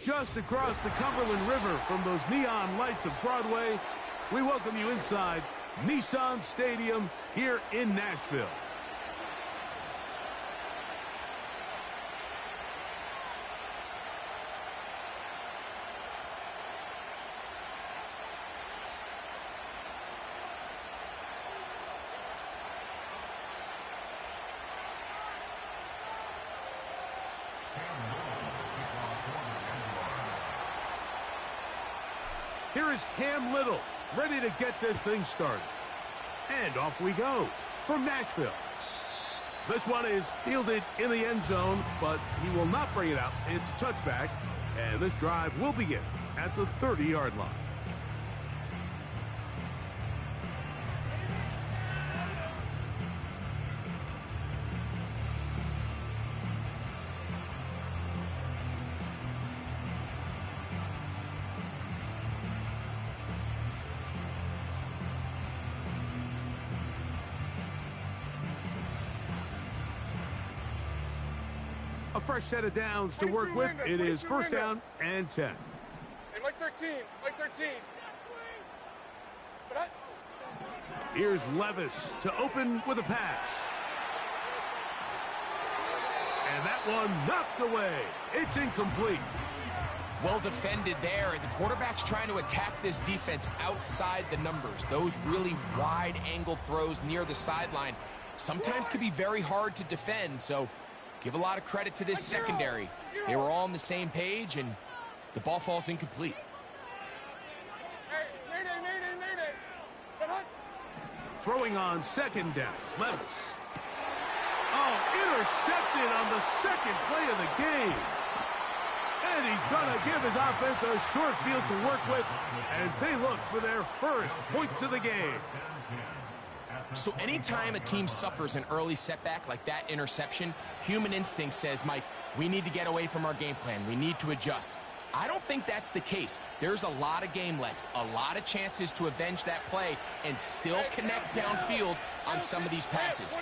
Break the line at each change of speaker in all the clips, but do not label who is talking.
just across the Cumberland River from those neon lights of Broadway, we welcome you inside Nissan Stadium here in Nashville. Here is Cam Little, ready to get this thing started. And off we go from Nashville. This one is fielded in the end zone, but he will not bring it out. It's touchback, and this drive will begin at the 30-yard line. A fresh set of downs to work with. It is first down and 10.
Hey, Mike 13, Mike 13.
Here's Levis to open with a pass. And that one knocked away. It's incomplete.
Well defended there. The quarterback's trying to attack this defense outside the numbers. Those really wide angle throws near the sideline sometimes can be very hard to defend, so give a lot of credit to this secondary. They were all on the same page, and the ball falls incomplete.
Throwing on second down, Levis. Oh, intercepted on the second play of the game. And he's going to give his offense a short field to work with as they look for their first points of the game.
So anytime a team suffers an early setback like that interception, human instinct says, Mike, we need to get away from our game plan. We need to adjust. I don't think that's the case. There's a lot of game left, a lot of chances to avenge that play and still connect downfield on some of these passes.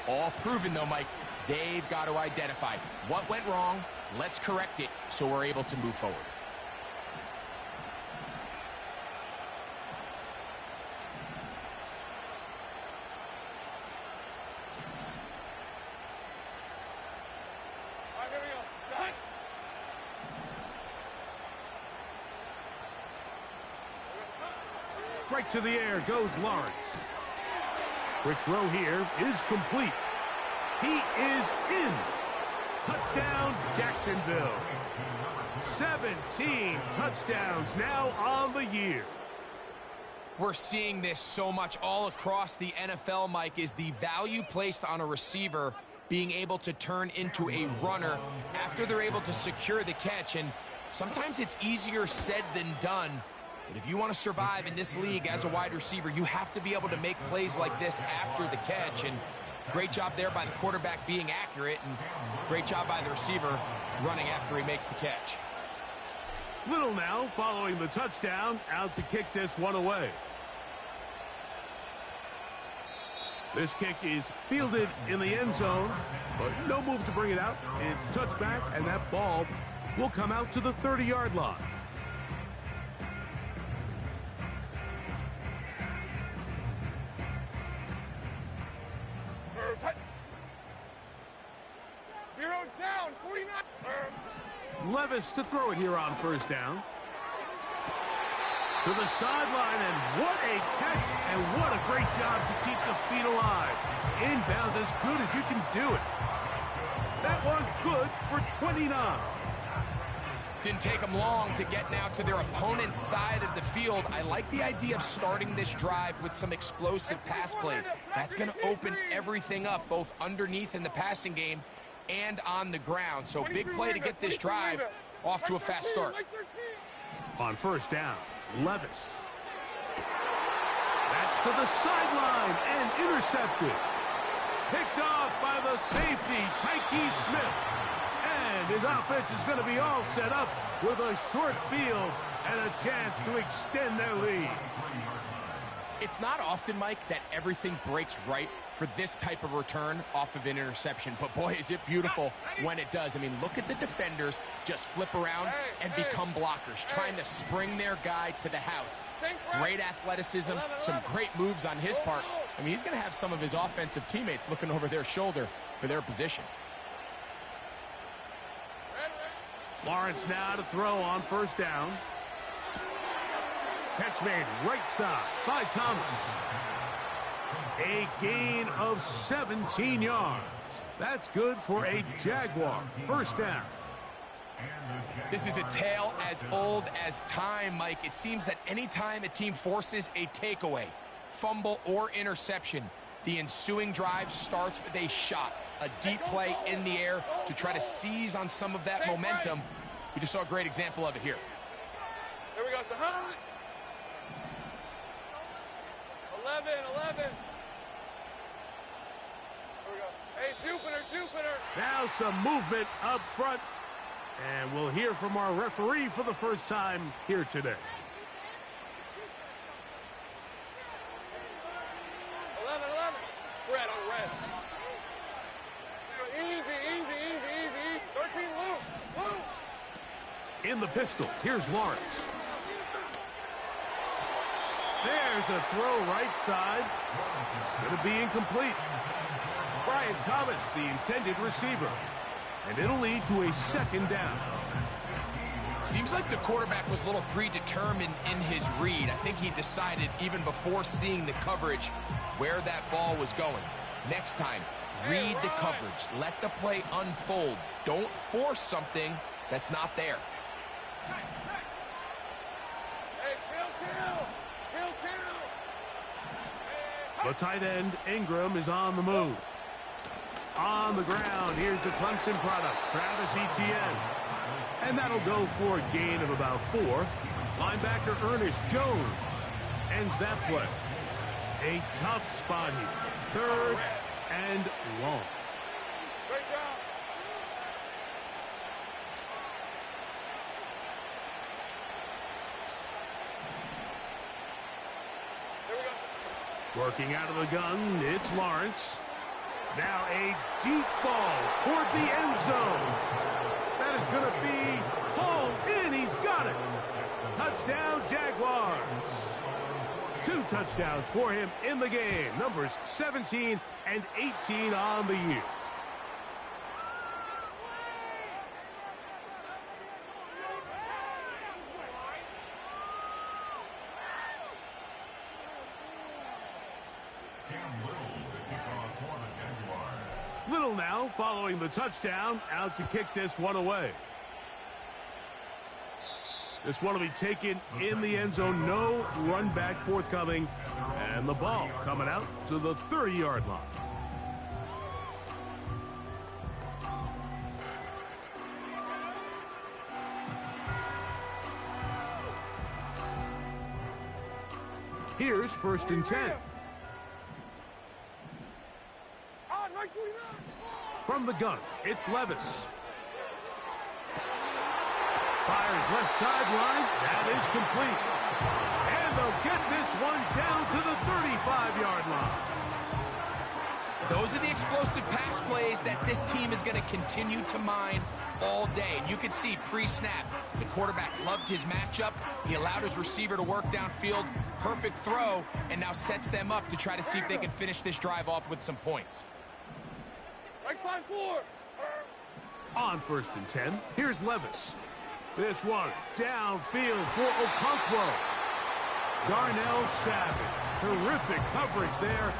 All proven, though, Mike. They've got to identify what went wrong. Let's correct it so we're able to move forward.
Right to the air goes Lawrence. Quick throw here is complete. He is in. Touchdown, Jacksonville. 17 touchdowns now on the year.
We're seeing this so much all across the NFL, Mike, is the value placed on a receiver being able to turn into a runner after they're able to secure the catch. And sometimes it's easier said than done. But if you want to survive in this league as a wide receiver, you have to be able to make plays like this after the catch. And great job there by the quarterback being accurate, and great job by the receiver running after he makes the catch.
Little now following the touchdown, out to kick this one away. This kick is fielded in the end zone, but no move to bring it out. It's touchback, and that ball will come out to the 30-yard line.
Zero's down, 49.
Levis to throw it here on first down. To the sideline, and what a catch, and what a great job to keep the feet alive. Inbounds as good as you can do it. That one good for 29.
Didn't take them long to get now to their opponent's side of the field. I like the idea of starting this drive with some explosive pass plays. That's going to open everything up, both underneath in the passing game and on the ground. So big play to get this drive off to a fast start.
On first down, Levis. That's to the sideline and intercepted. Picked off by the safety, Tyke Smith. And his offense is going to be all set up with a short field and a chance to extend their lead.
It's not often, Mike, that everything breaks right for this type of return off of an interception. But, boy, is it beautiful when it does. I mean, look at the defenders just flip around and become blockers, trying to spring their guy to the house. Great athleticism, some great moves on his part. I mean, he's going to have some of his offensive teammates looking over their shoulder for their position.
Lawrence now to throw on first down. Catch made right side by Thomas. A gain of 17 yards. That's good for a Jaguar first down.
This is a tale as old as time, Mike. It seems that anytime a team forces a takeaway, fumble, or interception, the ensuing drive starts with a shot, a deep play in the air to try to seize on some of that momentum. We just saw a great example of it here.
There we go, so 11. There we go. Hey, Jupiter.
Now some movement up front. And we'll hear from our referee for the first time here today.
11. Red on red. Easy. 13, Lou.
In the pistol, here's Lawrence. There's a throw right side. Going to be incomplete. Brian Thomas, the intended receiver. And it'll lead to a second down.
Seems like the quarterback was a little predetermined in his read. I think he decided even before seeing the coverage where that ball was going. Next time, read the coverage. Let the play unfold. Don't force something that's not there.
Hey, kill.
The tight end, Ingram, is on the move. On the ground, here's the Clemson product, Travis Etienne. And that'll go for a gain of about 4. Linebacker Ernest Jones ends that play. A tough spot here. 3rd and long.
Great job. There we go.
Working out of the gun, it's Lawrence. Now a deep ball toward the end zone. That is going to be hauled in. He's got it. Touchdown, Jaguars. 2 touchdowns for him in the game. Numbers 17 and 18 on the year. Little now following the touchdown, out to kick this one away. This one will be taken in the end zone. No run back forthcoming. And the ball coming out to the 30-yard line. Here's 1st and 10. From the gun, it's Levis. Fires left sideline. That is complete. And they'll get this one down to the 35-yard line.
Those are the explosive pass plays that this team is going to continue to mine all day. And you can see pre-snap, the quarterback loved his matchup. He allowed his receiver to work downfield. Perfect throw, and now sets them up to try to see if they can finish this drive off with some points.
Right 5-4.
On 1st and 10, here's Levis. This one downfield for Okonkwo. Darnell Savage. Terrific coverage there.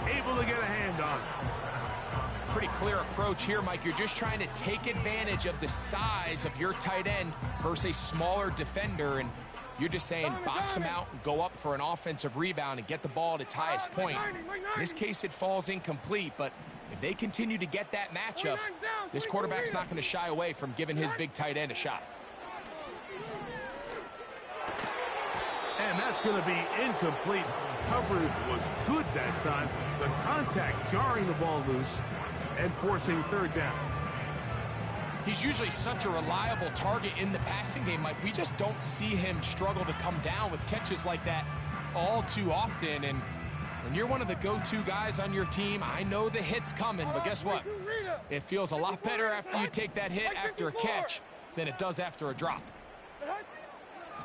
Able to get a hand on it.
Pretty clear approach here, Mike. You're just trying to take advantage of the size of your tight end versus a smaller defender, and you're just saying box him out and go up for an offensive rebound and get the ball at its highest point. In this case, it falls incomplete, but if they continue to get that matchup, this quarterback's not going to shy away from giving his big tight end a shot.
And that's going to be incomplete. Coverage was good that time. The contact jarring the ball loose and forcing 3rd down.
He's usually such a reliable target in the passing game, Mike. We just don't see him struggle to come down with catches like that all too often, and when you're one of the go-to guys on your team, I know the hit's coming, but guess what? It feels a lot better after you take that hit after a catch than it does after a drop.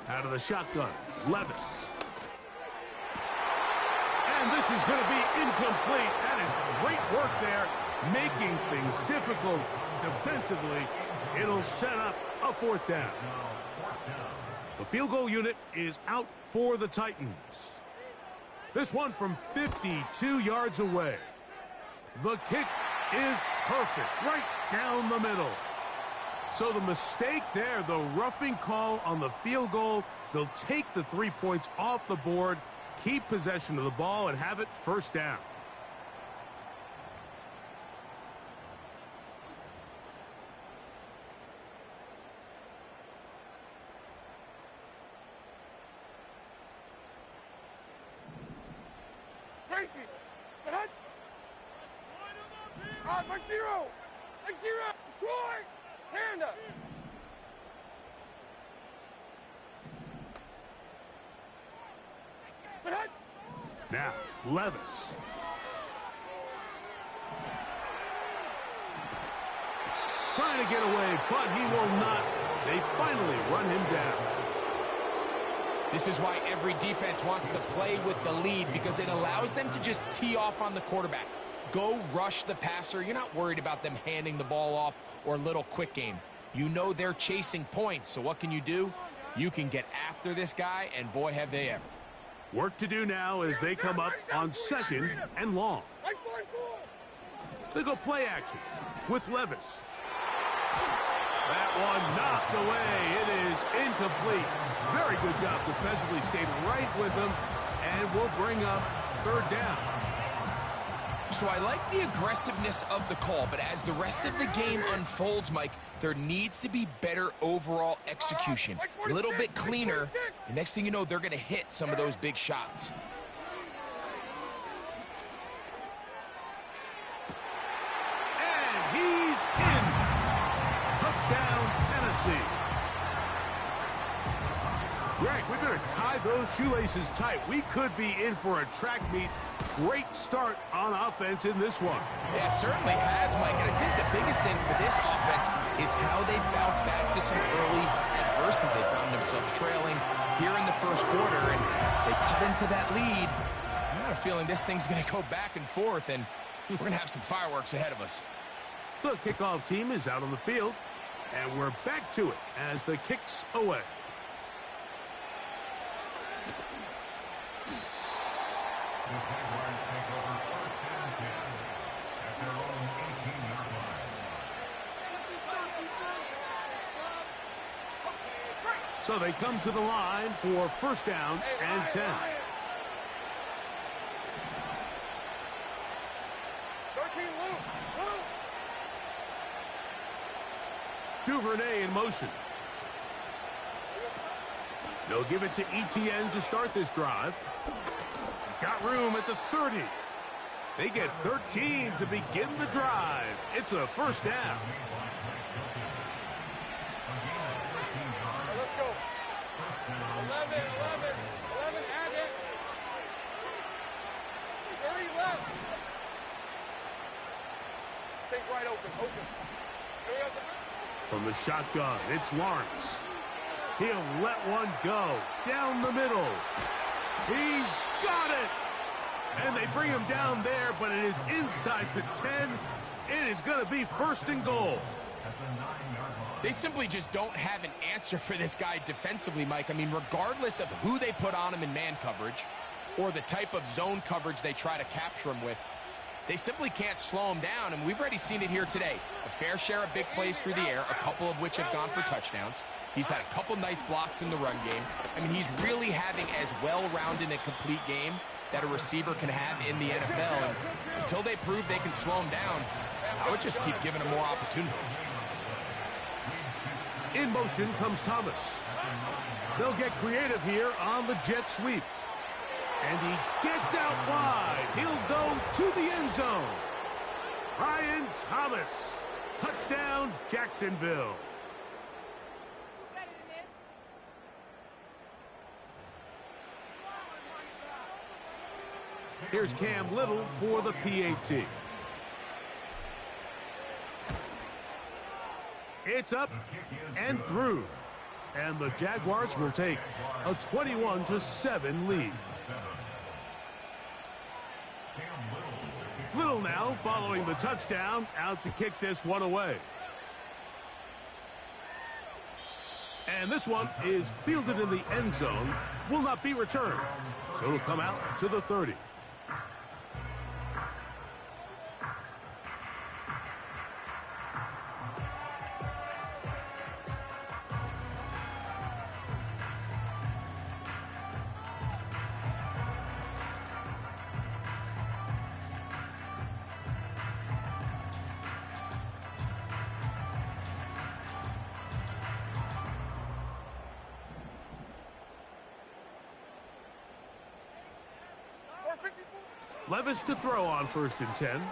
Out of the shotgun, Levis. And this is going to be incomplete. That is great work there, making things difficult defensively. It'll set up a fourth down. The field goal unit is out for the Titans. This one from 52 yards away. The kick is perfect, right down the middle. So the mistake there, the roughing call on the field goal, they'll take the 3 points off the board, keep possession of the ball, and have it first down.
Tracy! Stand! Mark zero! Mark zero! Destroy! Panda! Stand!
Now, Levis. Trying to get away, but he will not. They finally run him down.
This is why every defense wants to play with the lead, because it allows them to just tee off on the quarterback. Go rush the passer. You're not worried about them handing the ball off or a little quick game. You know they're chasing points, so what can you do? You can get after this guy, and boy, have they ever.
Work to do now as they come up on 2nd and long. They go play action with Levis. That one knocked away. It is incomplete. Very good job defensively. Stayed right with him, and will bring up 3rd down.
So I like the aggressiveness of the call, but as the rest of the game unfolds, Mike, there needs to be better overall execution. A little bit cleaner, and next thing you know, they're going to hit some of those big shots.
And he's in. Touchdown, Tennessee. Greg, we better tie those shoelaces tight. We could be in for a track meet. Great start on offense in this one.
Yeah, it certainly has, Mike. And I think the biggest thing for this offense is how they've bounced back to some early adversity. They found themselves trailing here in the first quarter, and they cut into that lead. I got a feeling this thing's going to go back and forth, and we're going to have some fireworks ahead of us.
The kickoff team is out on the field, and we're back to it as the kick's away. So they come to the line for 1st down and 10.
13, Luke.
Duvernay in motion. They'll give it to Etienne to start this drive. He's got room at the 30. They get 13 to begin the drive. It's a 1st down.
Let's go. 11, add it. 30 left. Take right open. Here we go.
From the shotgun, it's Lawrence. He'll let one go down the middle. He's got it. And they bring him down there, but it is inside the 10. It is going to be 1st and goal.
They simply just don't have an answer for this guy defensively, Mike. I mean, regardless of who they put on him in man coverage or the type of zone coverage they try to capture him with, they simply can't slow him down, and we've already seen it here today. A fair share of big plays through the air, a couple of which have gone for touchdowns. He's had a couple nice blocks in the run game. I mean, he's really having as well-rounded and complete game that a receiver can have in the NFL. And until they prove they can slow him down, I would just keep giving him more opportunities.
In motion comes Thomas. They'll get creative here on the jet sweep. And he gets out wide. He'll go to the end zone. Brian Thomas. Touchdown, Jacksonville. Here's Cam Little for the PAT. It's up and through. And the Jaguars will take a 21-7 lead. Little now following the touchdown, out to kick this one away. And this one is fielded in the end zone, will not be returned. So it'll come out to the 30. Levis to throw on 1st and 10.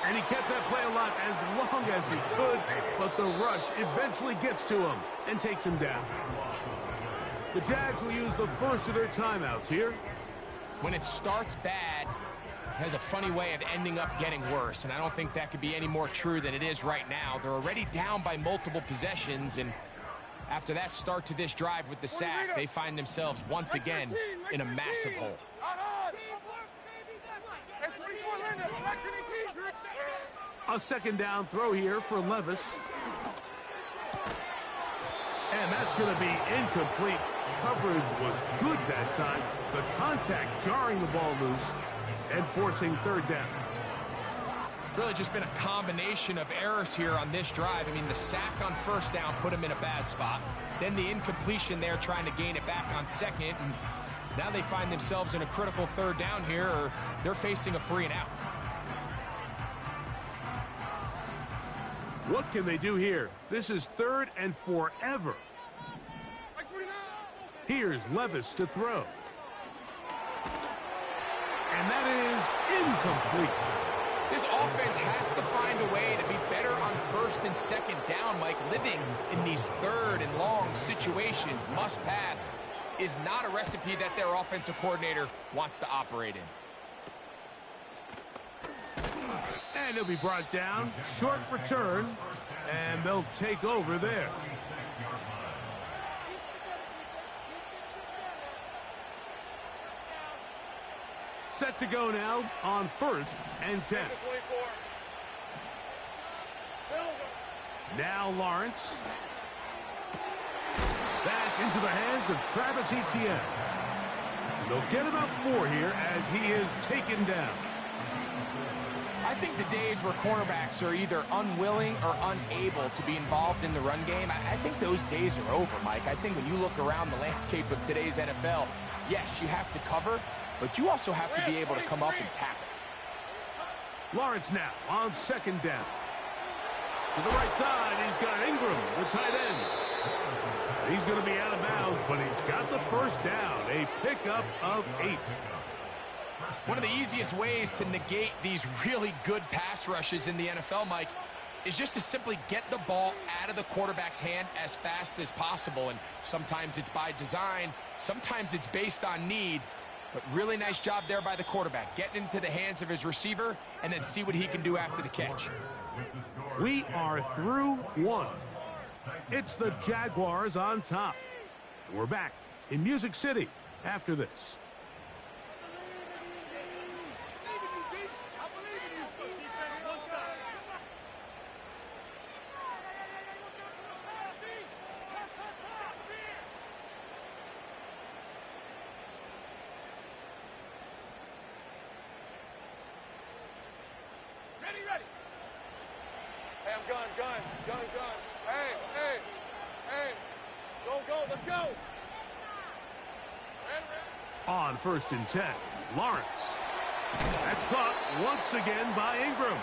And he kept that play alive as long as he could, but the rush eventually gets to him and takes him down. The Jags will use the first of their timeouts here.
When it starts bad, it has a funny way of ending up getting worse, and I don't think that could be any more true than it is right now. They're already down by multiple possessions, and after that start to this drive with the sack, they find themselves once again in a massive hole.
A 2nd down throw here for Levis. And that's going to be incomplete. Coverage was good that time. The contact jarring the ball loose and forcing 3rd down.
Really just been a combination of errors here on this drive. I mean, the sack on 1st down put him in a bad spot. Then the incompletion there trying to gain it back on 2nd. And now they find themselves in a critical 3rd down here, or they're facing a 3 and out.
What can they do here? This is 3rd and forever. Here's Levis to throw. And that is incomplete.
This offense has to find a way to be better on 1st and 2nd down, Mike. Living in these 3rd and long situations, must pass, is not a recipe that their offensive coordinator wants to operate in.
And he'll be brought down, short return, and they'll take over there. Set to go now on 1st and 10. Now Lawrence. That's into the hands of Travis Etienne. And they'll get about 4 here as he is taken down.
I think the days where cornerbacks are either unwilling or unable to be involved in the run game, I think those days are over, Mike. I think when you look around the landscape of today's NFL, yes, you have to cover, but you also have to be able to come up and tackle.
Lawrence now on 2nd down. To the right side, he's got Ingram, the tight end. He's going to be out of bounds, but he's got the 1st down, a pickup of 8.
One of the easiest ways to negate these really good pass rushes in the NFL, Mike, is just to simply get the ball out of the quarterback's hand as fast as possible. And sometimes it's by design, sometimes it's based on need. But really nice job there by the quarterback, getting into the hands of his receiver and then see what he can do after the catch.
We are through 1. It's the Jaguars on top. And we're back in Music City after this.
Gun. Hey. Go, let's go.
On 1st and 10, Lawrence. That's caught once again by Ingram.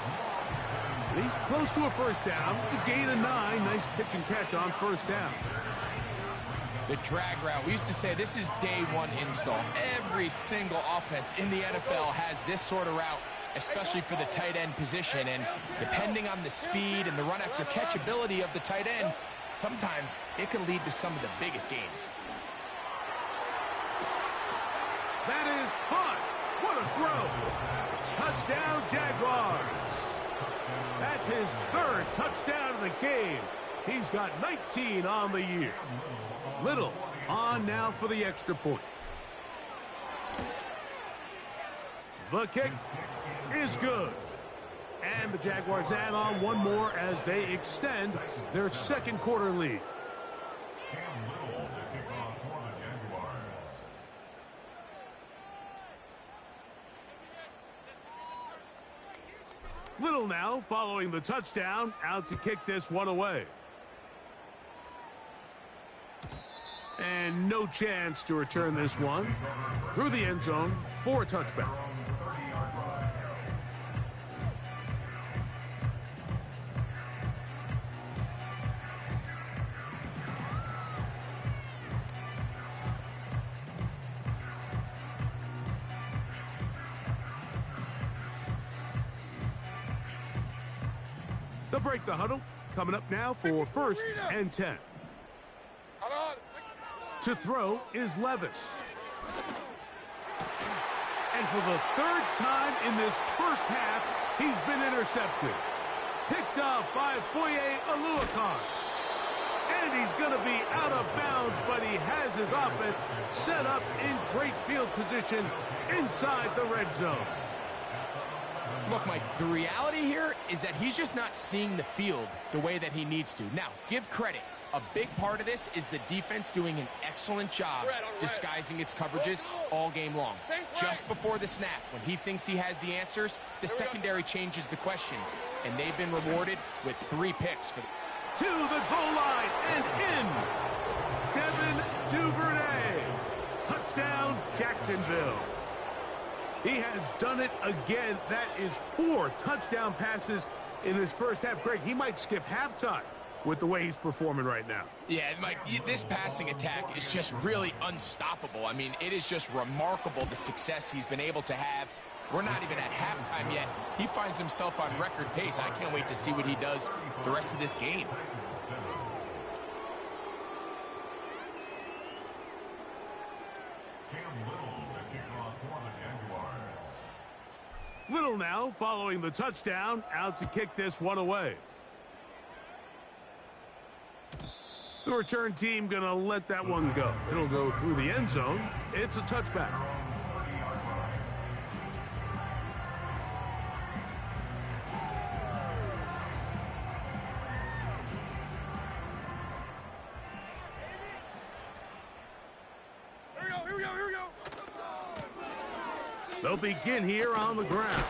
He's close to a 1st down to gain a 9. Nice pitch and catch on 1st down.
The drag route. We used to say this is day 1 install. Every single offense in the NFL has this sort of route, especially for the tight end position. And depending on the speed and the run after catch ability of the tight end, sometimes it can lead to some of the biggest gains.
That is caught. What a throw. Touchdown, Jaguars. That's his third touchdown of the game. He's got 19 on the year. Little on now for the extra point. The kick is good. And the Jaguars add on one more as they extend their second quarter lead. Little now following the touchdown, out to kick this one away. And no chance to return this one through the end zone for a touchback. They'll break the huddle. Coming up now for first and 10. To throw is Levis. And for the third time in this first half, he's been intercepted. Picked off by Foye Aluakar. And he's going to be out of bounds, but he has his offense set up in great field position inside the red zone.
Look, Mike, the reality here is that he's just not seeing the field the way that he needs to. Now, give credit. A big part of this is the defense doing an excellent job disguising its coverages all game long. Just before the snap, when he thinks he has the answers, the secondary changes the questions, and they've been rewarded with 3 picks.
To the goal line and in. Devin Duvernay. Touchdown, Jacksonville. He has done it again. That is 4 touchdown passes in his first half. Greg, he might skip halftime with the way he's performing right now.
Yeah, Mike, this passing attack is just really unstoppable. I mean, it is just remarkable the success he's been able to have. We're not even at halftime yet. He finds himself on record pace. I can't wait to see what he does the rest of this game.
Little now following the touchdown, out to kick this one away. The return team going to let that one go. It'll go through the end zone. It's a touchback.
Here we go.
They'll begin here on the ground.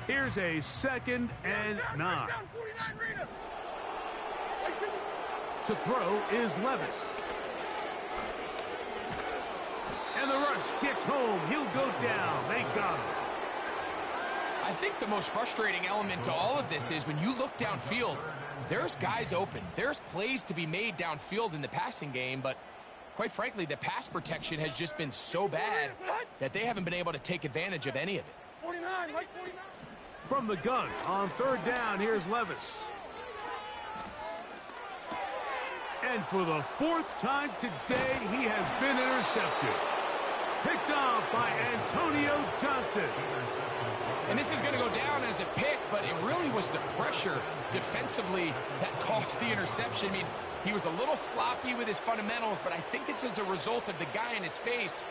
Here's a 2nd and 9. To throw is Levis. And the rush gets home. He'll go down. They got him.
I think the most frustrating element to all of this is when you look downfield, there's guys open. There's plays to be made downfield in the passing game, but quite frankly, the pass protection has just been so bad that they haven't been able to take advantage of any of it.
49, Mike 49.
From the gun on 3rd down, here's Levis. And for the 4th time today, he has been intercepted. Picked off by Antonio Johnson.
And this is going to go down as a pick, but it really was the pressure defensively that caused the interception. I mean, he was a little sloppy with his fundamentals, but I think it's as a result of the guy in his face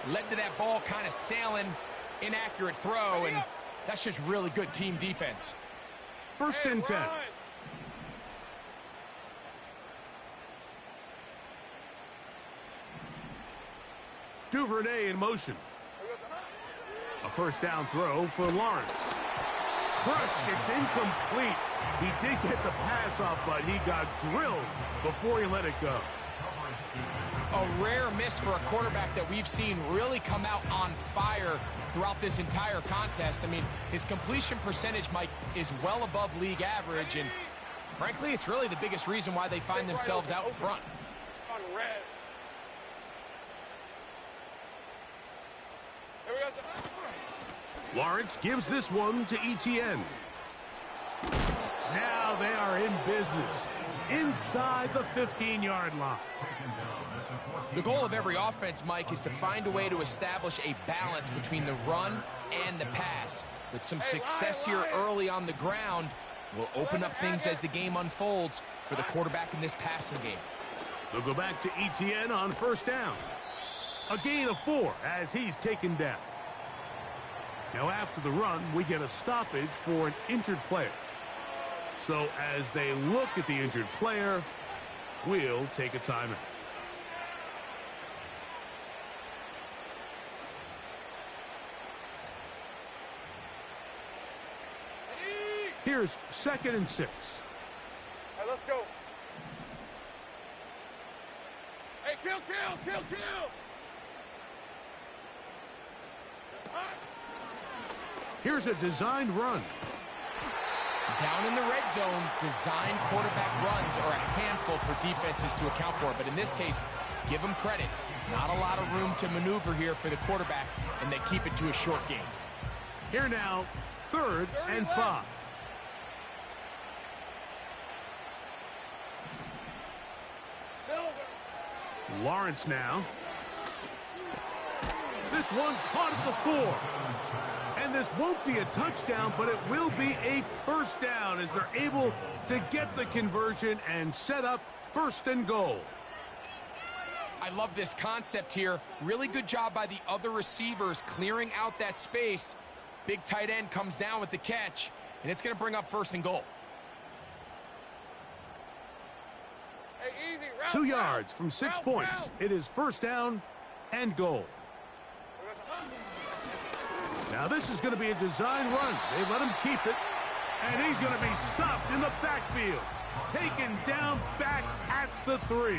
led to that ball kind of sailing, inaccurate throw, and that's just really good team defense.
1st and 10. Duvernay in motion. A 1st down throw for Lawrence. Crushed, it's incomplete. He did get the pass off, but he got drilled before he let it go.
A rare miss for a quarterback that we've seen really come out on fire throughout this entire contest. I mean, his completion percentage, Mike, is well above league average, and frankly, it's really the biggest reason why they find themselves out in front.
on red. Here we go, sir.
Lawrence gives this one to Etienne. Now they are in business inside the 15-yard line.
The goal of every offense, Mike, is to find a way to establish a balance between the run and the pass. With some success here early on the ground, will open up things as the game unfolds for the quarterback in this passing game.
They'll go back to Etienne on first down. A gain of 4 as he's taken down. Now after the run, we get a stoppage for an injured player. So as they look at the injured player, we'll take a timeout. Here's 2nd and 6.
Hey, let's go. Hey, kill.
Here's a designed run.
Down in the red zone, designed quarterback runs are a handful for defenses to account for. But in this case, give them credit. Not a lot of room to maneuver here for the quarterback, and they keep it to a short game.
Here now, 3rd and 5. Lawrence now. This one caught at the 4. And this won't be a touchdown, but it will be a first down as they're able to get the conversion and set up 1st and goal.
I love this concept here. Really good job by the other receivers clearing out that space. Big tight end comes down with the catch, and it's going to bring up 1st and goal.
Hey, easy. Route,
2 yards from 6 points. It is 1st down and goal. Now this is going to be a design run. They let him keep it, and he's going to be stopped in the backfield. Taken down back at the 3.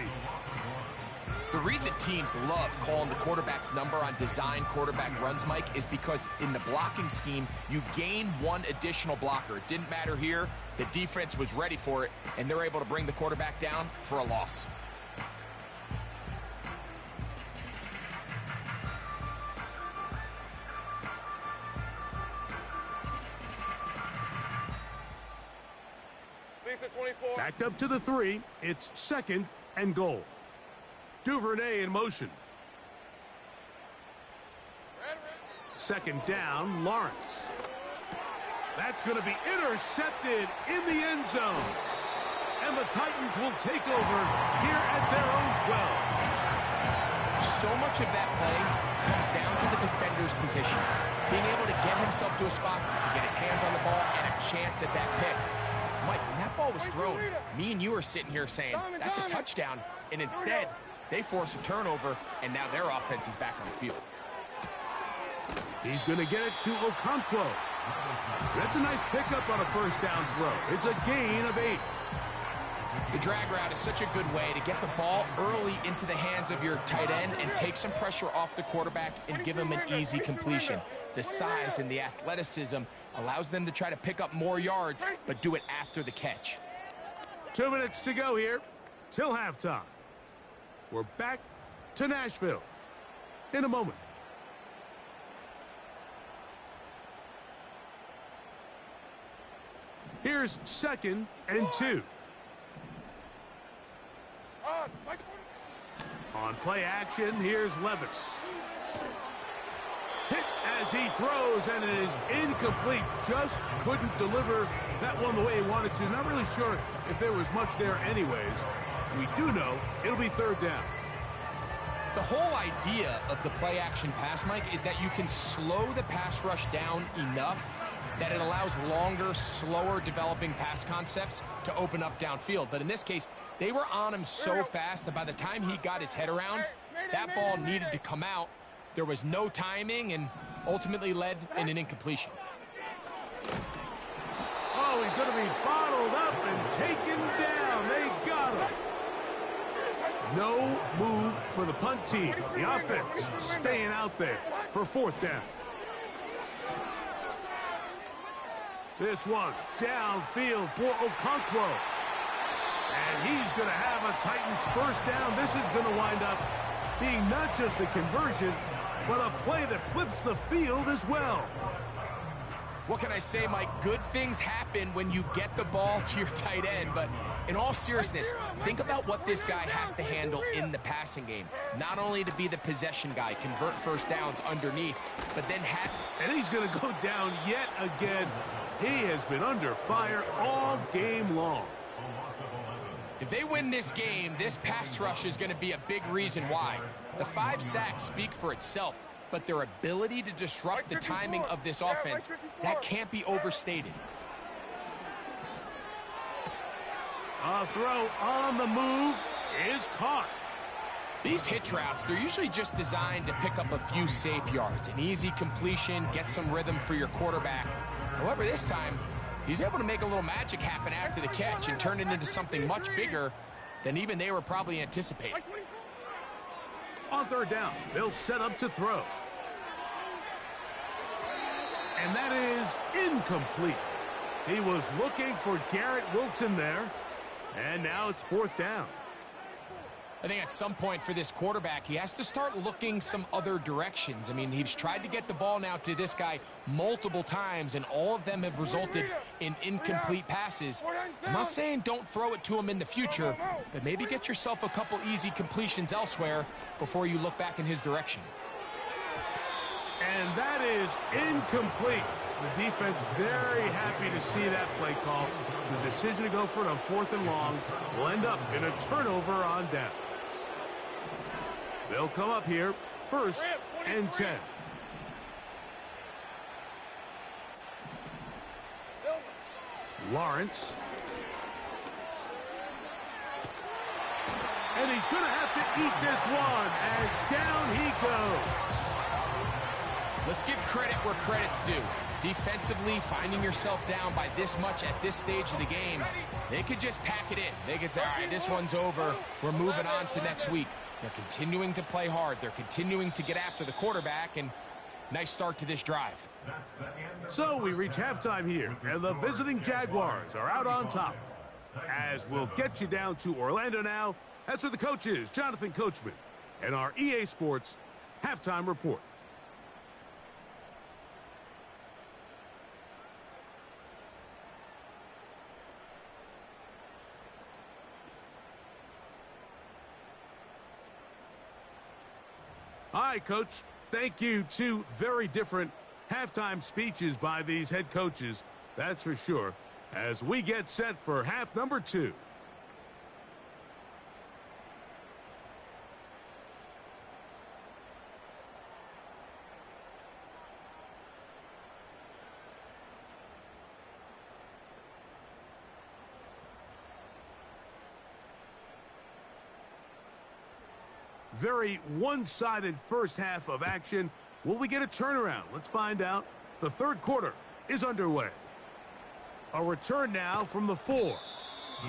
The reason teams love calling the quarterback's number on design quarterback runs, Mike, is because in the blocking scheme, you gain 1 additional blocker. It didn't matter here. The defense was ready for it, and they're able to bring the quarterback down for a loss.
Backed up to the 3. It's 2nd and goal. Duvernay in motion. 2nd down, Lawrence. That's going to be intercepted in the end zone. And the Titans will take over here at their own 12.
So much of that play comes down to the defender's position. Being able to get himself to a spot to get his hands on the ball and a chance at that pick. Mike, when that ball was thrown, me and you are sitting here saying, that's a touchdown. And instead, they force a turnover, and now their offense is back on the field.
He's going to get it to Okonkwo. That's a nice pickup on a 1st down throw. It's a gain of 8.
The drag route is such a good way to get the ball early into the hands of your tight end and take some pressure off the quarterback and give him an easy completion. The size and the athleticism allows them to try to pick up more yards, but do it after the catch.
2 minutes to go here till halftime. We're back to Nashville in a moment. Here's 2nd and 2. On play action, here's Levis. Hit as he throws, and it is incomplete. Just couldn't deliver that one the way he wanted to. Not really sure if there was much there anyways. We do know it'll be 3rd down.
The whole idea of the play action pass, Mike, is that you can slow the pass rush down enough that it allows longer, slower developing pass concepts to open up downfield. But in this case, they were on him so fast that by the time he got his head around, that ball needed to come out. There was no timing and ultimately led in an incompletion.
Oh, he's going to be bottled up and taken down. They got him. No move for the punt team. The offense staying out there for 4th down. This one downfield for Okonkwo. And he's going to have a Titans first down. This is going to wind up being not just a conversion, but a play that flips the field as well.
What can I say, Mike? Good things happen when you get the ball to your tight end, but in all seriousness, think about what this guy has to handle in the passing game. Not only to be the possession guy, convert first downs underneath, but then
and he's going to go down yet again. He has been under fire all game long.
If they win this game, this pass rush is going to be a big reason why. The 5 sacks speak for itself, but their ability to disrupt the timing of this offense, that can't be overstated.
A throw on the move is caught.
These hitch routes, they're usually just designed to pick up a few safe yards. An easy completion, get some rhythm for your quarterback. However, this time, he's able to make a little magic happen after the catch and turn it into something much bigger than even they were probably anticipating.
On third down, they'll set up to throw. And that is incomplete. He was looking for Garrett Wilson there. And now it's fourth down.
I think at some point for this quarterback, he has to start looking some other directions. I mean, he's tried to get the ball now to this guy multiple times, and all of them have resulted in incomplete passes. I'm not saying don't throw it to him in the future, but maybe get yourself a couple easy completions elsewhere before you look back in his direction.
And that is incomplete. The defense very happy to see that play call. The decision to go for it on fourth and long will end up in a turnover on downs. They'll come up here, first and 10. Lawrence. And he's going to have to eat this one as down he goes.
Let's give credit where credit's due. Defensively, finding yourself down by this much at this stage of the game, they could just pack it in. They could say, all right, this one's over. We're moving on to next week. They're continuing to play hard. They're continuing to get after the quarterback, and nice start to this drive.
So we reach halftime here, and the visiting Jaguars are out on top. As we'll get you down to Orlando now, that's where the coach is, Jonathan Coachman, and our EA Sports halftime report. Hi, Coach. Thank you. Two very different halftime speeches by these head coaches, that's for sure, as we get set for half number 2. Very one-sided first half of action. Will we get a turnaround? Let's find out. The third quarter is underway. A return now from the 4.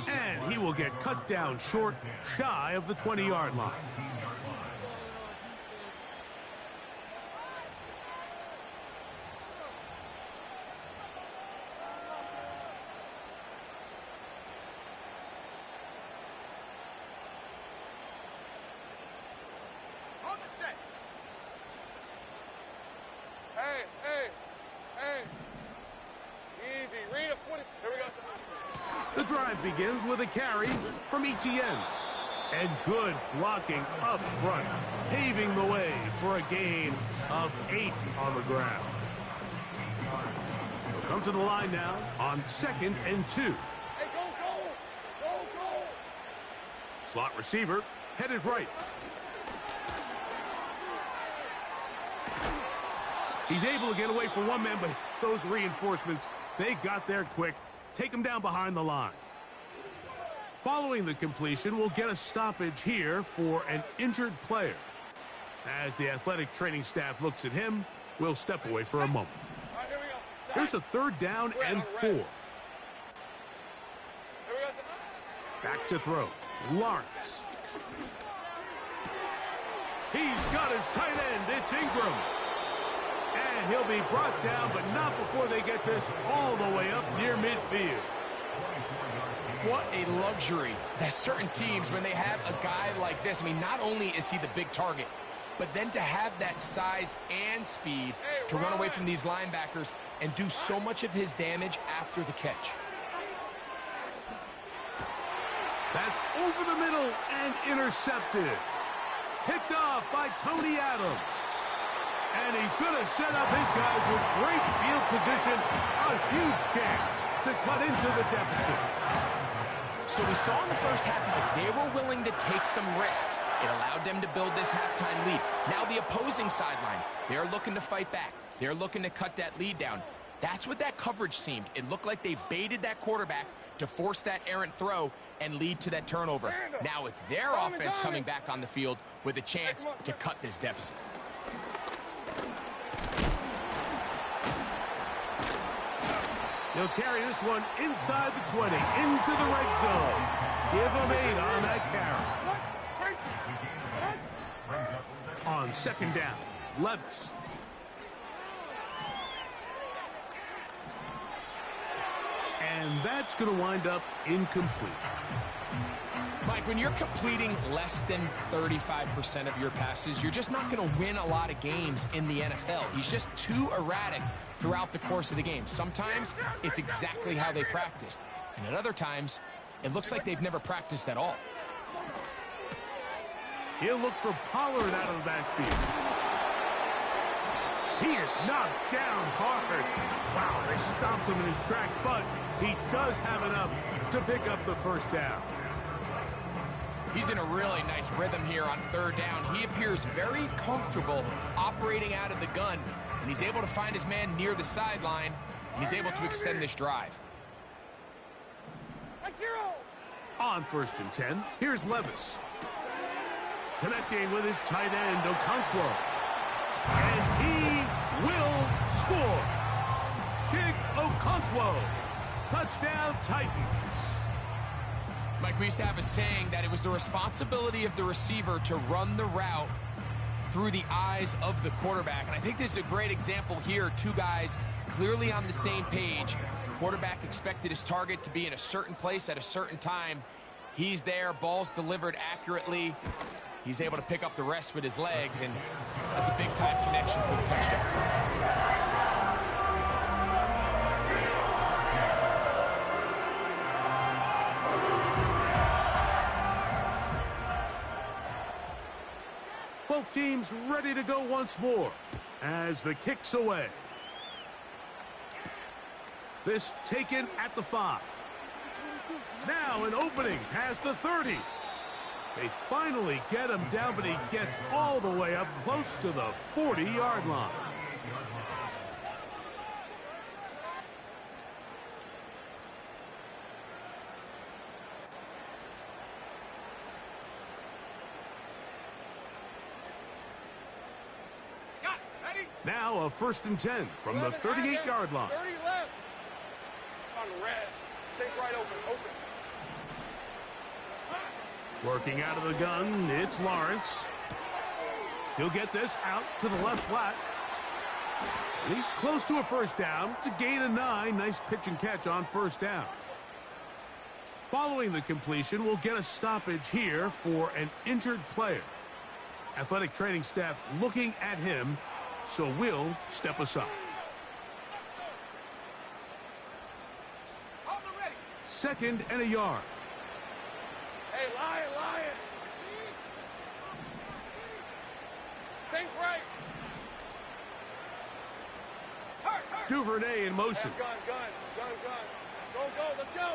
And he will get cut down short, shy of the 20-yard line. The drive begins with a carry from Etienne. And good blocking up front, paving the way for a gain of 8 on the ground. He'll come to the line now on 2nd and 2.
Hey, go!
Slot receiver headed right. He's able to get away from one man, but those reinforcements, they got there quick. Take him down behind the line. Following the completion, we'll get a stoppage here for an injured player. As the athletic training staff looks at him, we'll step away for a moment.
All right, here we go.
Here's a third down and 4.
Here we go.
Back to throw. Lawrence. He's got his tight end. It's Ingram. And he'll be brought down, but not before they get this all the way up near midfield.
What a luxury that certain teams, when they have a guy like this, I mean, not only is he the big target, but then to have that size and speed to run away from these linebackers and do so much of his damage after the catch.
That's over the middle and intercepted. Picked off by Tony Adams. And he's going to set up his guys with great field position. A huge chance to cut into the deficit.
So we saw in the first half, Mike, they were willing to take some risks. It allowed them to build this halftime lead. Now the opposing sideline, they're looking to fight back. They're looking to cut that lead down. That's what that coverage seemed. It looked like they baited that quarterback to force that errant throw and lead to that turnover. Now it's their offense coming back on the field with a chance to cut this deficit.
He'll carry this one inside the 20, into the red zone. Give him 8 on that carry. On second down, Levis. And that's going to wind up incomplete.
Mike, when you're completing less than 35% of your passes, you're just not going to win a lot of games in the NFL. He's just too erratic throughout the course of the game. Sometimes it's exactly how they practiced. And at other times, it looks like they've never practiced at all.
He'll look for Pollard out of the backfield. He is knocked down hard. Wow, they stopped him in his tracks, but he does have enough to pick up the first down.
He's in a really nice rhythm here on third down. He appears very comfortable operating out of the gun, and he's able to find his man near the sideline, and he's able to extend this drive.
On first and 10, here's Levis. Connecting with his tight end, Okonkwo. And he will score. Chig Okonkwo. Touchdown, Titans.
Mike, we used to have a saying that it was the responsibility of the receiver to run the route through the eyes of the quarterback. And I think this is a great example here. Two guys clearly on the same page. Quarterback expected his target to be in a certain place at a certain time. He's there, ball's delivered accurately. He's able to pick up the rest with his legs, and that's a big-time connection for the touchdown.
Both teams ready to go once more as the kick's away. This taken at the 5. Now an opening past the 30. They finally get him down, but he gets all the way up close to the 40-yard line. Now a first and 10 from the 38-yard line.
30 left. On red. Take right open.
Working out of the gun, it's Lawrence. He'll get this out to the left flat. He's close to a first down. It's a gain of 9. Nice pitch and catch on first down. Following the completion, we'll get a stoppage here for an injured player. Athletic training staff looking at him, so we'll step aside. Second and a yard.
Hey, Lion. Think right.
Duvernay in motion.
Gun. Go, let's go.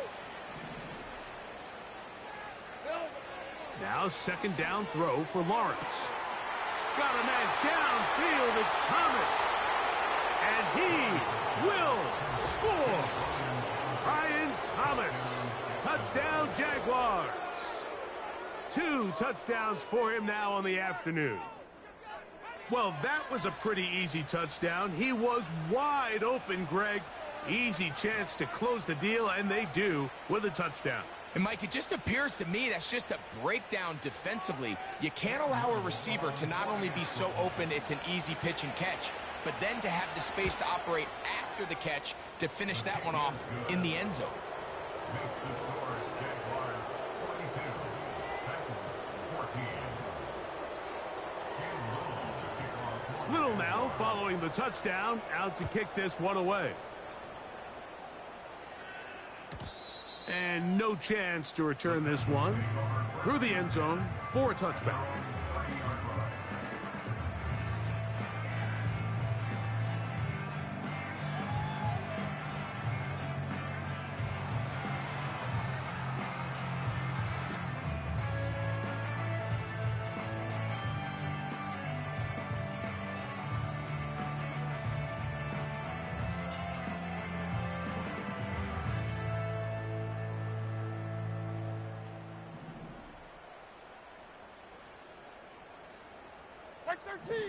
Silver.
Now second down throw for Lawrence. Got a man downfield, it's Thomas. And he will score. Brian Thomas. Touchdown, Jaguars. 2 touchdowns for him now on the afternoon. Well, that was a pretty easy touchdown. He was wide open, Greg. Easy chance to close the deal, and they do with a touchdown.
And, Mike, it just appears to me that's just a breakdown defensively. You can't allow a receiver to not only be so open it's an easy pitch and catch, but then to have the space to operate after the catch to finish that one off in the end zone.
Little now following the touchdown, out to kick this one away. And no chance to return this one through the end zone for a touchback.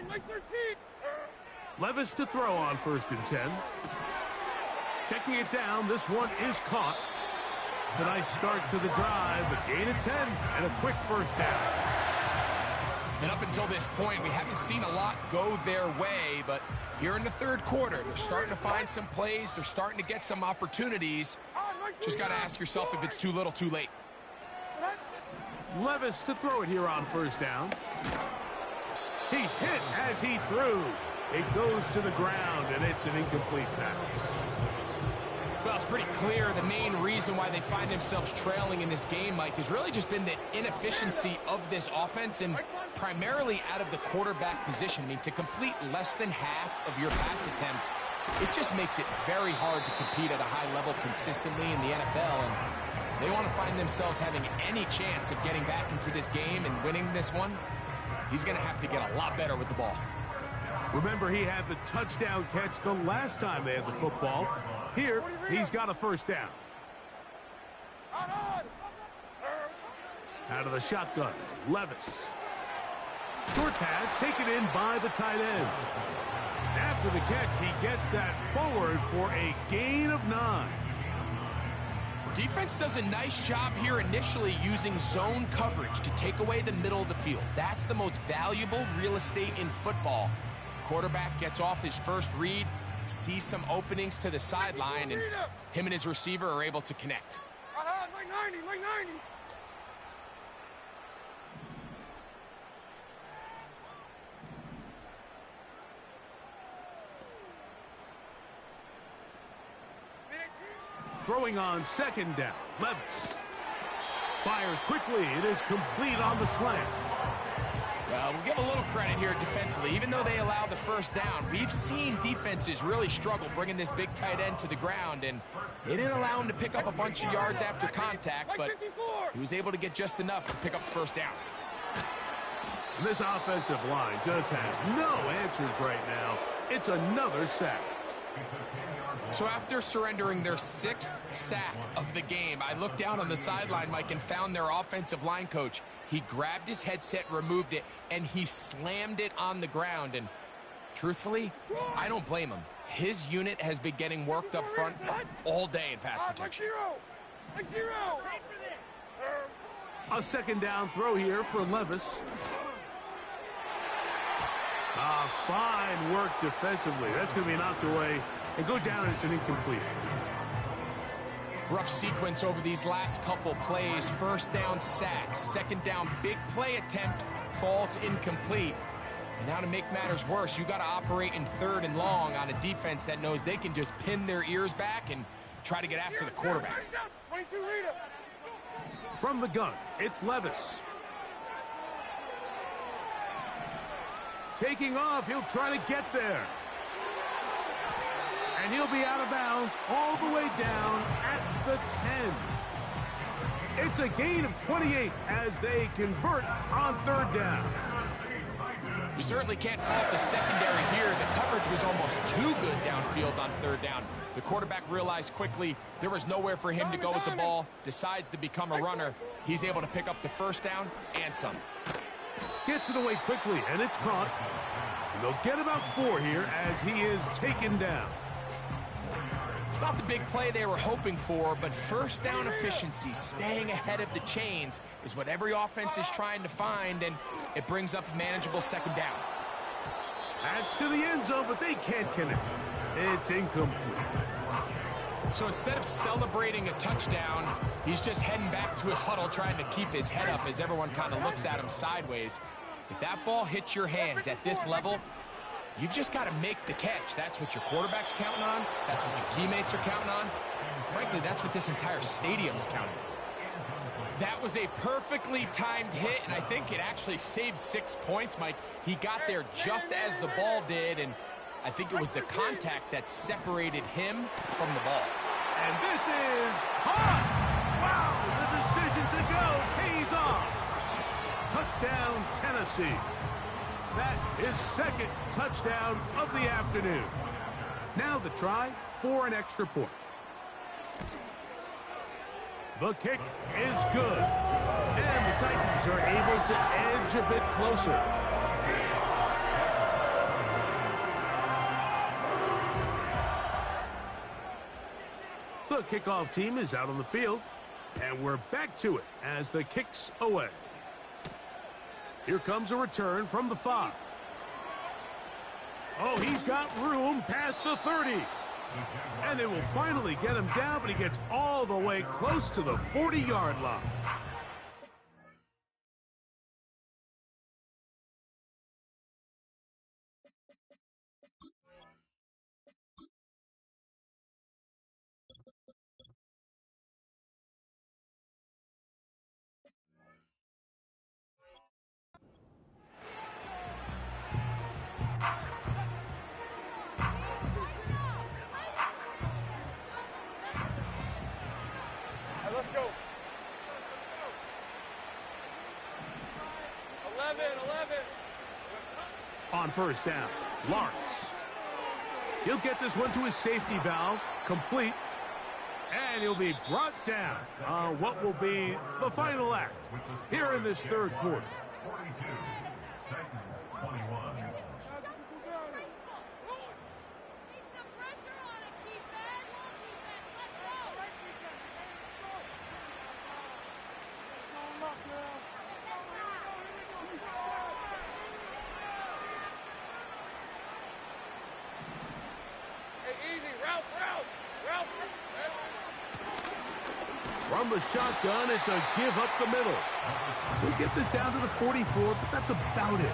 Like 13.
Levis to throw on 1st and 10. Checking it down, this one is caught. It's a nice start to the drive, a gain of 10 and a quick first down.
And up until this point, we haven't seen a lot go their way, but here in the 3rd quarter, they're starting to find some plays, they're starting to get some opportunities. Just got to ask yourself if it's too little, too late.
Levis to throw it here on 1st down. He's hit as he threw. It goes to the ground, and it's an incomplete pass.
Well, it's pretty clear the main reason why they find themselves trailing in this game, Mike, has really just been the inefficiency of this offense and primarily out of the quarterback position. I mean, to complete less than half of your pass attempts, it just makes it very hard to compete at a high level consistently in the NFL. And they want to find themselves having any chance of getting back into this game and winning this one. He's going to have to get a lot better with the ball.
Remember, he had the touchdown catch the last time they had the football. Here, he's got a 1st down. Out of the shotgun, Levis. Short pass taken in by the tight end. After the catch, he gets that forward for a gain of 9.
Defense does a nice job here initially using zone coverage to take away the middle of the field. That's the most valuable real estate in football. Quarterback gets off his first read, sees some openings to the sideline, and him and his receiver are able to connect.
Like 90, like 90.
Throwing on 2nd down, Levis. Fires quickly. It is complete on the slant.
Well, we'll give a little credit here defensively. Even though they allow the 1st down, we've seen defenses really struggle bringing this big tight end to the ground, and they didn't allow him to pick up a bunch of yards after contact, but he was able to get just enough to pick up the 1st down.
And this offensive line just has no answers right now. It's another sack.
So after surrendering their 6th sack of the game, I looked down on the sideline, Mike, and found their offensive line coach. He grabbed his headset, removed it, and he slammed it on the ground. And truthfully, I don't blame him. His unit has been getting worked up front all day in pass protection.
Like zero.
A 2nd down throw here for Levis. Fine work defensively. That's going to be knocked away and go down as an incompletion.
Rough sequence over these last couple plays. 1st down sack, 2nd down big play attempt falls incomplete. And now to make matters worse, you got to operate in 3rd and long on a defense that knows they can just pin their ears back and try to get after the quarterback.
From the gun, it's Levis. Taking off, he'll try to get there. And he'll be out of bounds all the way down at the 10. It's a gain of 28 as they convert on 3rd down.
You certainly can't fault the secondary here. The coverage was almost too good downfield on 3rd down. The quarterback realized quickly there was nowhere for him to go with the ball, decides to become a runner. He's able to pick up the 1st down and some.
Gets it away quickly, and it's caught. And they'll get about 4 here as he is taken down.
It's not the big play they were hoping for, but 1st down efficiency, staying ahead of the chains, is what every offense is trying to find, and it brings up a manageable 2nd down.
That's to the end zone, but they can't connect. It's incomplete.
So instead of celebrating a touchdown, he's just heading back to his huddle trying to keep his head up as everyone kind of looks at him sideways. If that ball hits your hands at this level, you've just got to make the catch. That's what your quarterback's counting on. That's what your teammates are counting on. Frankly, that's what this entire stadium's counting on. That was a perfectly timed hit, and I think it actually saved 6 points, Mike. He got there just as the ball did, and I think it was the contact that separated him from the ball.
And this is caught! Wow, the decision to go pays off. Touchdown, Tennessee. That is second touchdown of the afternoon. Now the try for an extra point. The kick is good. And the Titans are able to edge a bit closer. The kickoff team is out on the field. And we're back to it as the kick's away. Here comes a return from the 5. Oh, he's got room past the 30. And they will finally get him down, but he gets all the way close to the 40-yard line.
Let's go. 11.
On first down, Lawrence. He'll get this one to his safety valve, complete, and he'll be brought down on what will be the final act here in this third quarter.
42, Titans 21.
From the shotgun, it's a give up the middle. He'll get this down to the 44, but that's about it.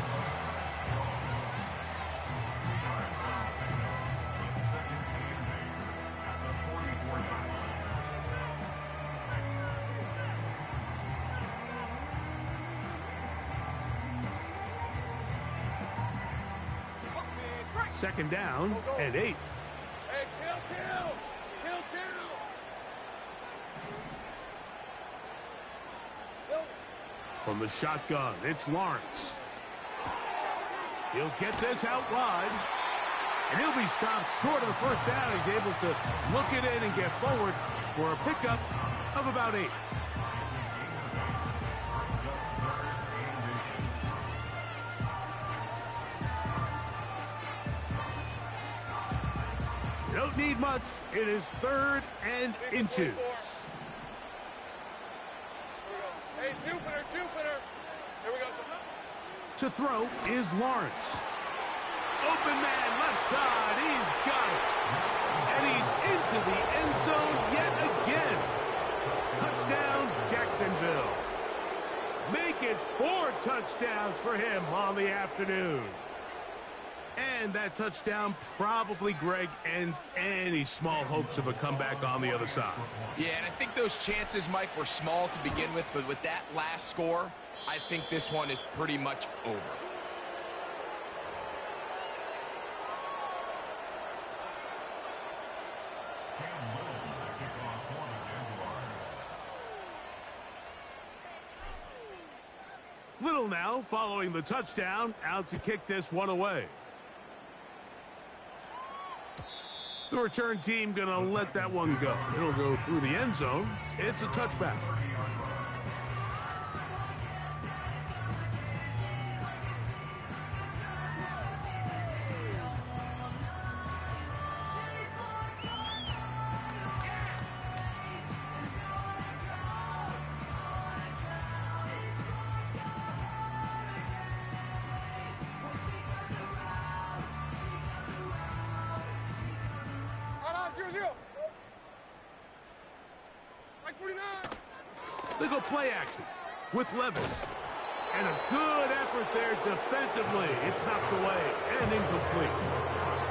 Second down and 8.
Hey, kill.
From the shotgun, it's Lawrence. He'll get this out wide. And he'll be stopped short of the first down. He's able to look it in and get forward for a pickup of about 8. You don't need much. It is 3rd and inches.
Hey, Jupiter. Here we go.
To throw is Lawrence. Open man, left side. He's got it. And he's into the end zone yet again. Touchdown, Jacksonville. Make it 4 touchdowns for him on the afternoon. And that touchdown probably, Greg, ends any small hopes of a comeback on the other side.
Yeah, and I think those chances, Mike, were small to begin with, but with that last score, I think this one is pretty much over.
Little now, following the touchdown, out to kick this one away. The return team going to let that one go. It'll go through the end zone. It's a touchback. They go play action with Levis. And a good effort there defensively. It's knocked away and incomplete.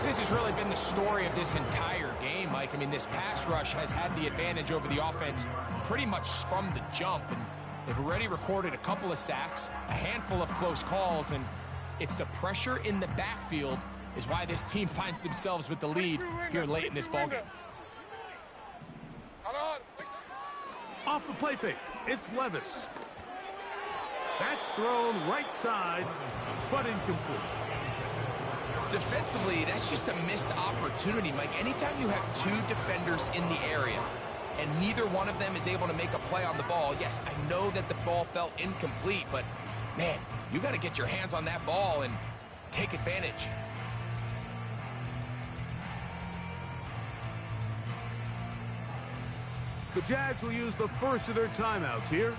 This has really been the story of this entire game, Mike. I mean, this pass rush has had the advantage over the offense pretty much from the jump. And they've already recorded a couple of sacks, a handful of close calls, and it's the pressure in the backfield is why this team finds themselves with the lead here late in this ballgame.
Off the play fake, it's Levis. That's thrown right side, but incomplete.
Defensively, that's just a missed opportunity, Mike. Anytime you have two defenders in the area and neither one of them is able to make a play on the ball, yes, I know that the ball felt incomplete, but, man, you got to get your hands on that ball and take advantage.
The Jags will use the first of their timeouts here.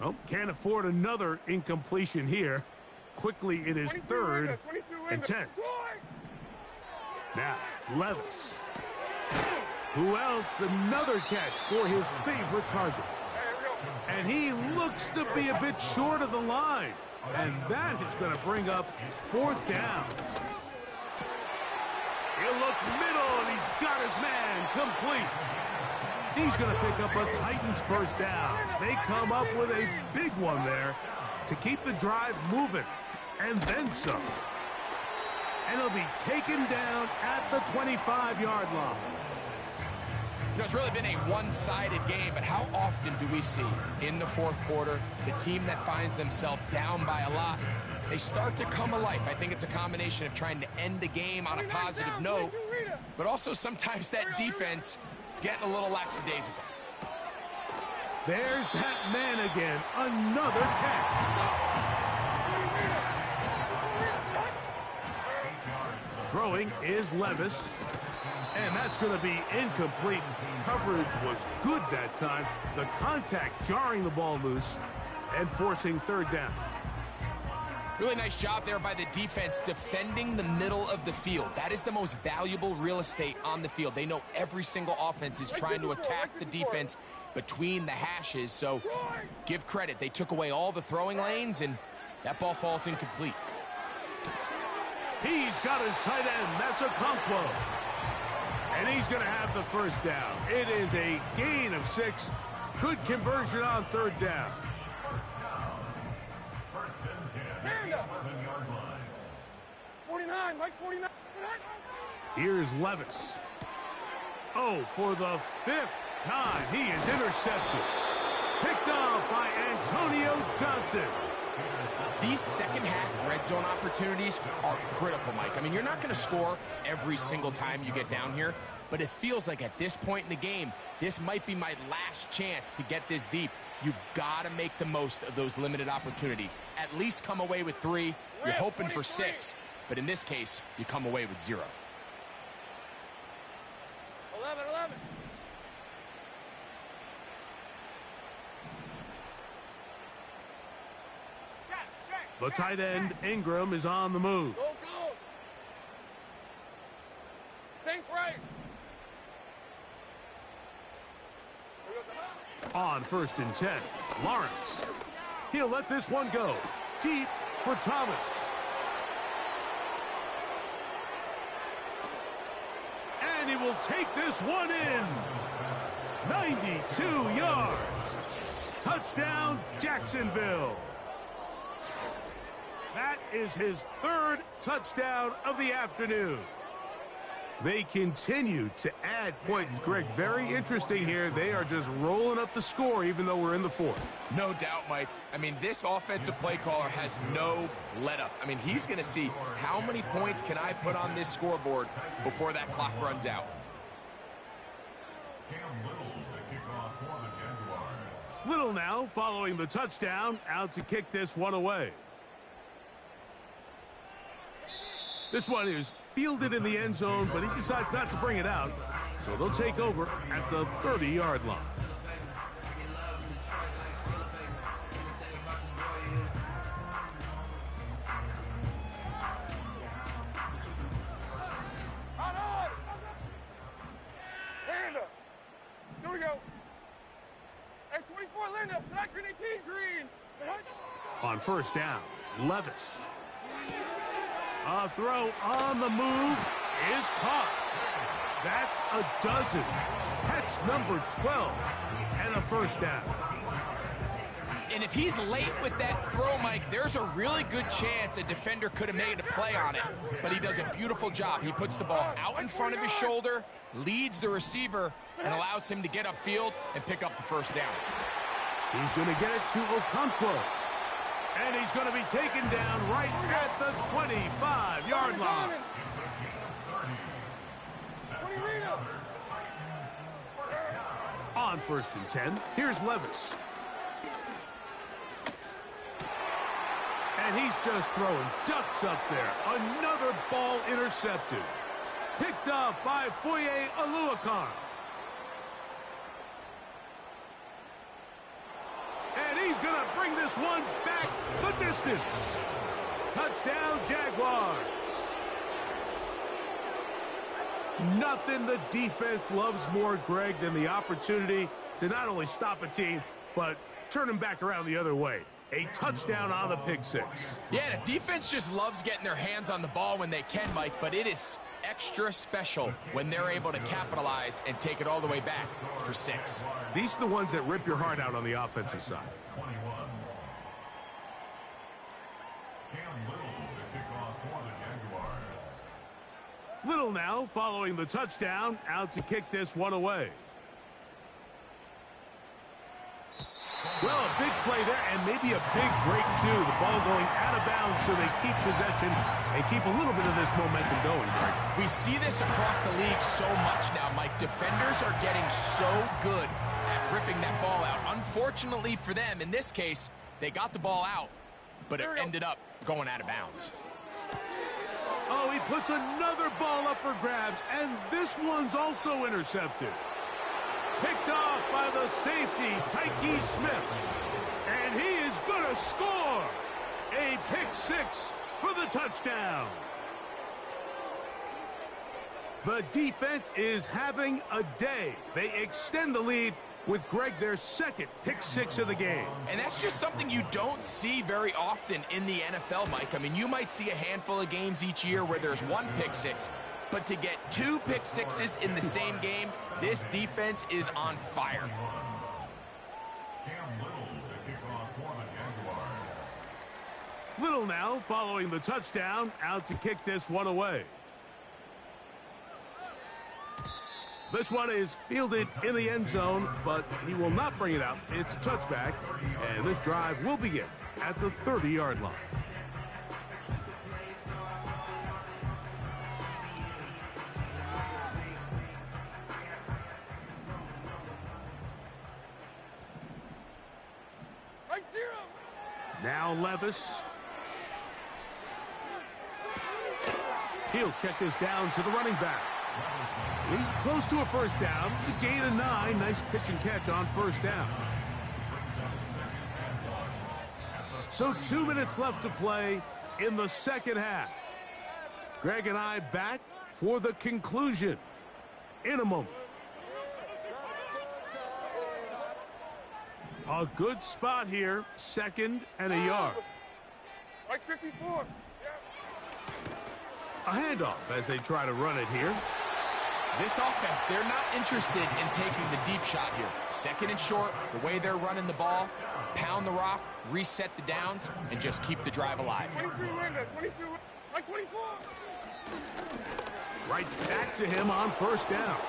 Oh, can't afford another incompletion here. Quickly, it is 3rd and 10. Now, Levis. Who else? Another catch for his favorite target. And he looks to be a bit short of the line. And that is going to bring up 4th down. He'll look middle, and he's got his man complete. He's going to pick up a Titans first down. They come up with a big one there to keep the drive moving, and then some. And he'll be taken down at the 25-yard line.
You know, it's really been a one-sided game, but how often do we see in the 4th quarter the team that finds themselves down by a lot, they start to come alive? I think it's a combination of trying to end the game on a positive note, but also sometimes that defense getting a little lackadaisical.
There's that man again. Another catch. Throwing is Levis. And that's going to be incomplete. Coverage was good that time. The contact jarring the ball loose and forcing 3rd down.
Really nice job there by the defense defending the middle of the field. That is the most valuable real estate on the field. They know every single offense is trying to attack the defense between the hashes, so give credit. They took away all the throwing lanes, and that ball falls incomplete.
He's got his tight end. That's a Okonkwo. And he's going to have the first down. It is a gain of 6. Good conversion on 3rd down.
49, Mike, 49.
Here's Levis. Oh, for the 5th time, he is intercepted. Picked off by Antonio Johnson.
These second-half red zone opportunities are critical, Mike. I mean, you're not going to score every single time you get down here, but it feels like at this point in the game, this might be my last chance to get this deep. You've got to make the most of those limited opportunities. At least come away with 3. You're hoping for 6, but in this case, you come away with 0.
11.
The tight end, Ingram, is on the move.
Go. Think right.
On 1st and 10, Lawrence. He'll let this one go. Deep for Thomas. And he will take this one in. 92 yards. Touchdown, Jacksonville. That is his 3rd touchdown of the afternoon. They continue to add points. Greg, very interesting here. They are just rolling up the score even though we're in the 4th.
No doubt, Mike. I mean, this offensive play caller has no let-up. I mean, he's going to see how many points can I put on this scoreboard before that clock runs out.
Little now following the touchdown, out to kick this one away. This one is fielded in the end zone, but he decides not to bring it out. So they'll take over at the 30-yard line.
Hand up. Here we go. At 24, land up. Select 18, green.
On first down, Levis. A throw on the move is caught. That's a dozen. Catch number 12 and a first down.
And if he's late with that throw, Mike, there's a really good chance a defender could have made a play on it. But he does a beautiful job. He puts the ball out in front of his shoulder, leads the receiver, and allows him to get upfield and pick up the first down.
He's going to get it to Okonkwo. And he's going to be taken down right at the 25-yard line. On first and 10, here's Levis. And he's just throwing ducks up there. Another ball intercepted. Picked off by Foye Oluokun. And he's going to bring this one back the distance. Touchdown, Jaguars. Nothing the defense loves more, Greg, than the opportunity to not only stop a team, but turn them back around the other way. A touchdown on the pick six.
Yeah, the defense just loves getting their hands on the ball when they can, Mike, but it is extra special when they're able to capitalize and take it all the way back for 6.
These are the ones that rip your heart out on the offensive side.
21. Cam Little to kick off for the Jaguars.
Little now following the touchdown, out to kick this one away. Well, a big play there, and maybe a big break, too. The ball going out of bounds, so they keep possession and keep a little bit of this momentum going, Greg.
We see this across the league so much now, Mike. Defenders are getting so good at ripping that ball out. Unfortunately for them, in this case, they got the ball out, but it ended up going out of bounds.
Oh, he puts another ball up for grabs, and this one's also intercepted. Picked off by the safety, Tyke Smith. And he is going to score. A pick six for the touchdown. The defense is having a day. They extend the lead with, Greg, their second pick six of the game.
And that's just something you don't see very often in the NFL, Mike. I mean, you might see a handful of games each year where there's one pick six. But to get 2 pick sixes in the same game, this defense is on fire.
Cam Little to kick off for the Jaguars.
Little now following the touchdown, out to kick this one away. This one is fielded in the end zone, but he will not bring it out. It's a touchback, and this drive will begin at the 30-yard line. Now Levis. He'll check this down to the running back. He's close to a first down. It's a gain of 9. Nice pitch and catch on first down. So 2 minutes left to play in the second half. Greg and I back for the conclusion in a moment. A good spot here, 2nd and a yard.
Like 54.
A handoff as they try to run it here.
This offense, they're not interested in taking the deep shot here. 2nd and short, the way they're running the ball, pound the rock, reset the downs, and just keep the drive alive.
22 Linda, 22, like 24.
Right back to him on first down.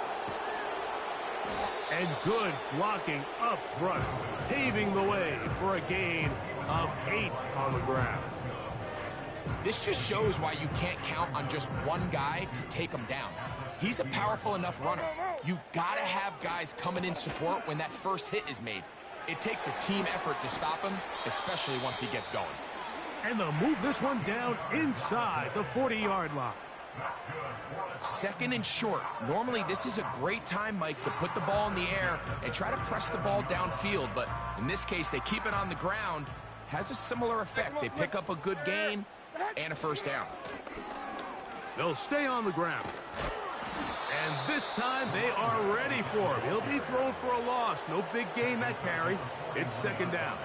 And good blocking up front, paving the way for a gain of 8 on the ground.
This just shows why you can't count on just one guy to take him down. He's a powerful enough runner. You gotta have guys coming in support when that first hit is made. It takes a team effort to stop him, especially once he gets going.
And they'll move this one down inside the 40-yard line.
Second and short. Normally, this is a great time, Mike, to put the ball in the air and try to press the ball downfield. But in this case, they keep it on the ground. Has a similar effect. They pick up a good gain and a first down.
They'll stay on the ground. And this time, they are ready for him. He'll be thrown for a loss. No big gain that carry. It's second down.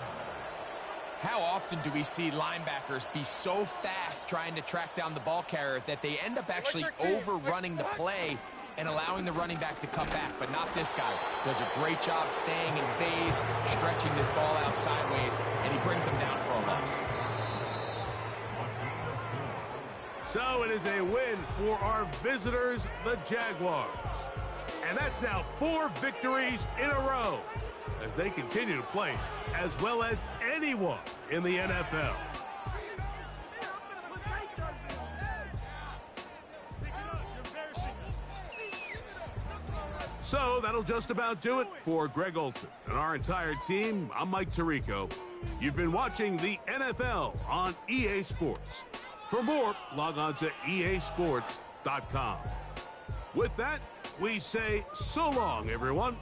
How often do we see linebackers be so fast trying to track down the ball carrier that they end up actually overrunning the play and allowing the running back to cut back? But not this guy. Does a great job staying in phase, stretching this ball out sideways, and he brings him down for a loss.
So it is a win for our visitors, the Jaguars. And that's now 4 victories in a row as they continue to play as well as anyone in the NFL. So that'll just about do it for Greg Olson and our entire team. I'm Mike Tirico. You've been watching the NFL on EA Sports. For more, log on to easports.com. With that, we say so long, everyone.